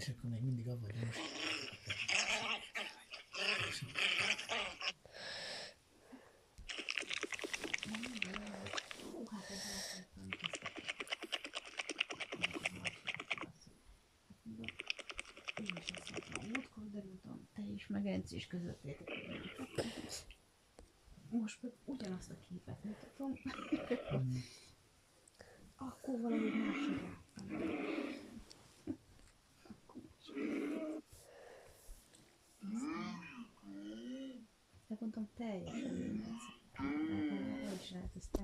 És akkor még mindig abban, hogy most... Te is meg Enci is közöttétek. Most meg ugyanazt a képet mutatom. Akkor valahogy máshogy láttam. De mondtam, teljesen mindegy.